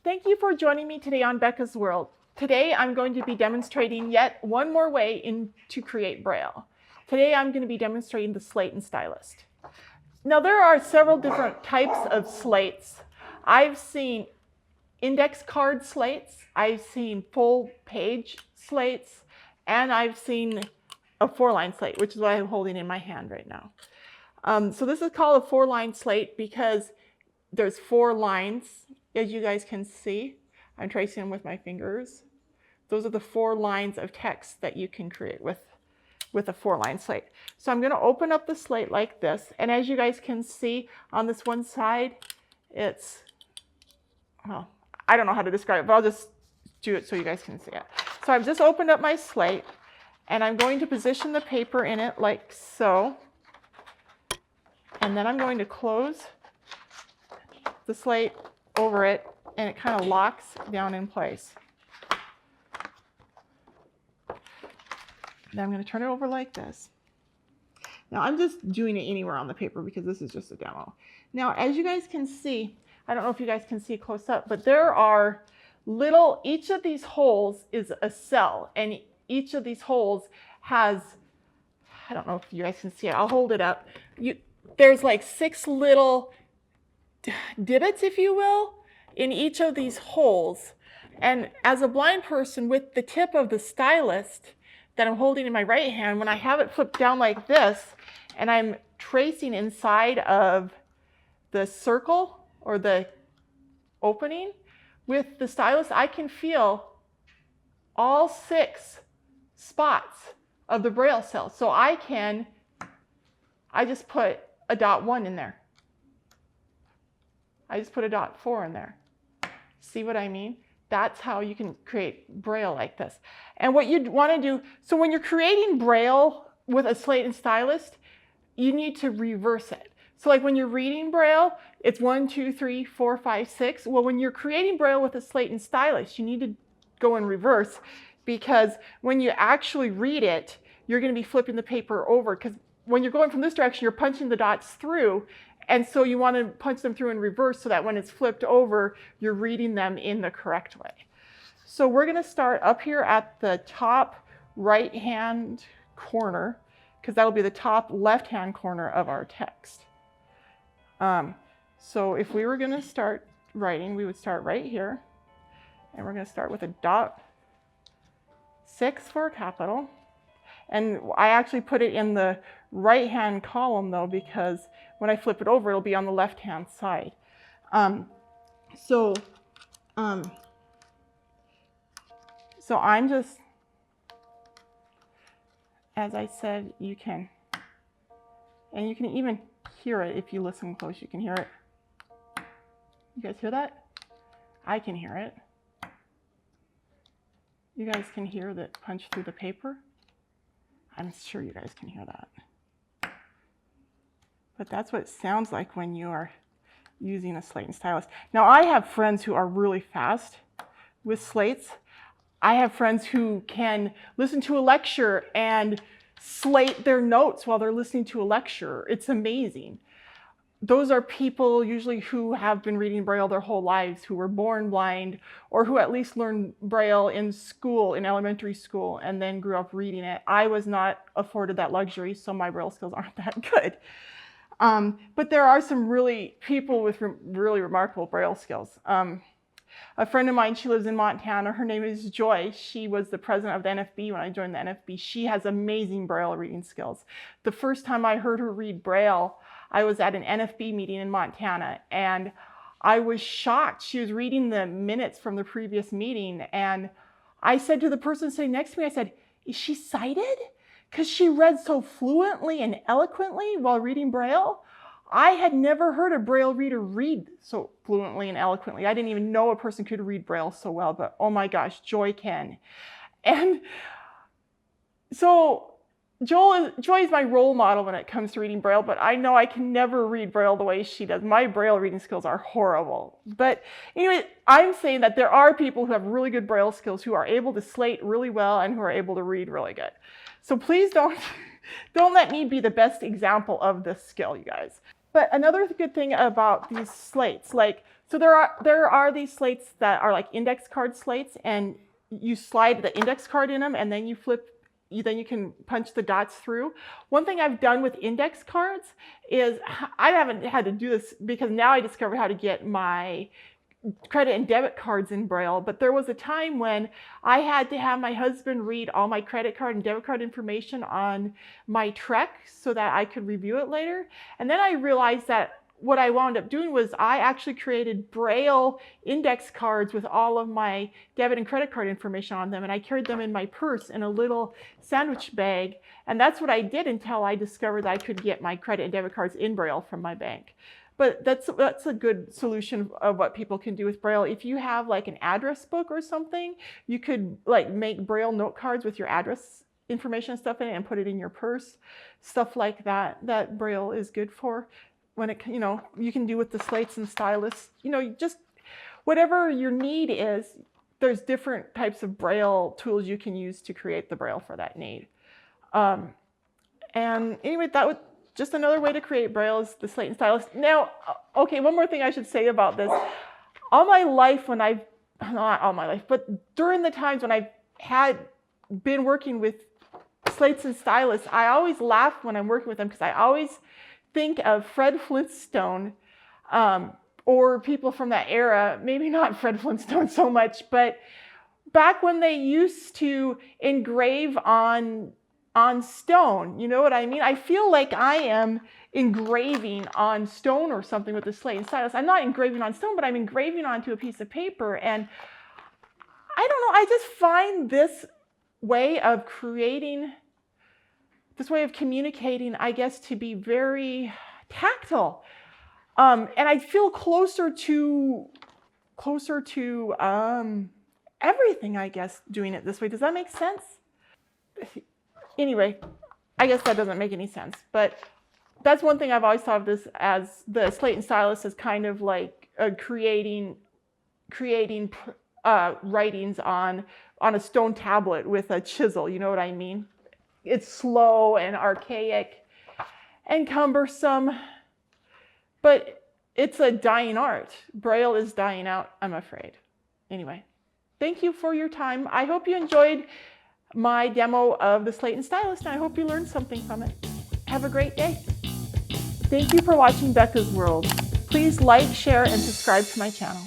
Thank you for joining me today on Becca's World. Today I'm going to be demonstrating yet one more way to create Braille. Today I'm going to be demonstrating the slate and stylus. Now there are several different types of slates. I've seen index card slates, I've seen full page slates, and I've seen a 4-line slate, which is what I'm holding in my hand right now. So this is called a 4-line slate because there's 4 lines, as you guys can see. I'm tracing them with my fingers. Those are the 4 lines of text that you can create with a 4-line slate. So I'm going to open up the slate like this, and as you guys can see on this one side, it's, well, I don't know how to describe it, but I'll just do it so you guys can see it. So I've just opened up my slate, and I'm going to position the paper in it like so. And then I'm going to close the slate over it, and it kind of locks down in place. Now I'm going to turn it over like this. Now I'm just doing it anywhere on the paper because this is just a demo. Now as you guys can see, I don't know if you guys can see close up, but there are each of these holes is a cell, and each of these holes has, I don't know if you guys can see it, I'll hold it up. There's like 6 little divots, if you will, in each of these holes. And as a blind person, with the tip of the stylus that I'm holding in my right hand, when I have it flipped down like this, and I'm tracing inside of the circle or the opening, with the stylus, I can feel all 6 spots of the Braille cell. So I just put a .1 in there. I just put a .4 in there. See what I mean? That's how you can create Braille like this. And what you'd want to do, so when you're creating Braille with a slate and stylus, you need to reverse it. So like when you're reading Braille, it's 1, 2, 3, 4, 5, 6. Well, when you're creating Braille with a slate and stylus, you need to go in reverse, because when you actually read it, you're going to be flipping the paper over, because when you're going from this direction, you're punching the dots through, and so you want to punch them through in reverse so that when it's flipped over, you're reading them in the correct way. So we're going to start up here at the top right-hand corner, because that'll be the top left-hand corner of our text. So if we were going to start writing, we would start right here, and we're going to start with a .6 for a capital. And I actually put it in the right-hand column though, because when I flip it over, it'll be on the left-hand side. So I'm just, as I said, you can even hear it if you listen close. You can hear it. You guys hear that? I can hear it. You guys can hear the punch through the paper. I'm sure you guys can hear that. But that's what it sounds like when you are using a slate and stylus. Now I have friends who are really fast with slates. I have friends who can listen to a lecture and slate their notes while they're listening to a lecture. It's amazing. Those are people usually who have been reading Braille their whole lives, who were born blind, or who at least learned Braille in school, in elementary school, and then grew up reading it. I was not afforded that luxury, so my Braille skills aren't that good. But there are some people with really remarkable Braille skills. A friend of mine, she lives in Montana. Her name is Joy. She was the president of the NFB when I joined the NFB. She has amazing Braille reading skills. The first time I heard her read Braille, I was at an NFB meeting in Montana, and I was shocked. She was reading the minutes from the previous meeting, and I said to the person sitting next to me, I said, "Is she sighted?" Because she read so fluently and eloquently while reading Braille. I had never heard a Braille reader read so fluently and eloquently. I didn't even know a person could read Braille so well, but oh my gosh, Joy can. And so Joy is my role model when it comes to reading Braille, but I know I can never read Braille the way she does. My Braille reading skills are horrible. But anyway, I'm saying that there are people who have really good Braille skills who are able to slate really well and who are able to read really good. So please don't let me be the best example of this skill, you guys. But another good thing about these slates, like, so there are these slates that are like index card slates, and you slide the index card in them, and then you then you can punch the dots through. One thing I've done with index cards is, I haven't had to do this because now I discovered how to get my credit and debit cards in Braille, but there was a time when I had to have my husband read all my credit card and debit card information on my Trek so that I could review it later. And then I realized that what I wound up doing was I actually created Braille index cards with all of my debit and credit card information on them, and I carried them in my purse in a little sandwich bag. And that's what I did until I discovered that I could get my credit and debit cards in Braille from my bank. But that's a good solution of what people can do with Braille. If you have like an address book or something, you could like make Braille note cards with your address information and stuff in it and put it in your purse. Stuff like that, that Braille is good for. When it, you can do with the slates and stylus, just whatever your need is, there's different types of Braille tools you can use to create the Braille for that need. And anyway, that would just another way to create Braille is the slate and stylus. Now, okay, one more thing I should say about this. All my life not all my life, but during the times when I've been working with slates and stylus, I always laugh when I'm working with them because I always think of Fred Flintstone or people from that era, maybe not Fred Flintstone so much, but back when they used to engrave on stone, you know what I mean? I feel like I am engraving on stone or something with the slate and stylus. I'm not engraving on stone, but I'm engraving onto a piece of paper. And I don't know, I just find this way of creating, this way of communicating, I guess, to be very tactile. And I feel closer to everything, I guess, doing it this way. Does that make sense? Anyway, I guess that doesn't make any sense, but that's one thing I've always thought of this as the slate and stylus is kind of like creating writings on a stone tablet with a chisel. You know what I mean? It's slow and archaic and cumbersome, but it's a dying art. Braille is dying out, I'm afraid. Anyway, thank you for your time. I hope you enjoyed my demo of the slate and stylus, and I hope you learned something from it. Have a great day. Thank you for watching Becca's World. Please like, share, and subscribe to my channel.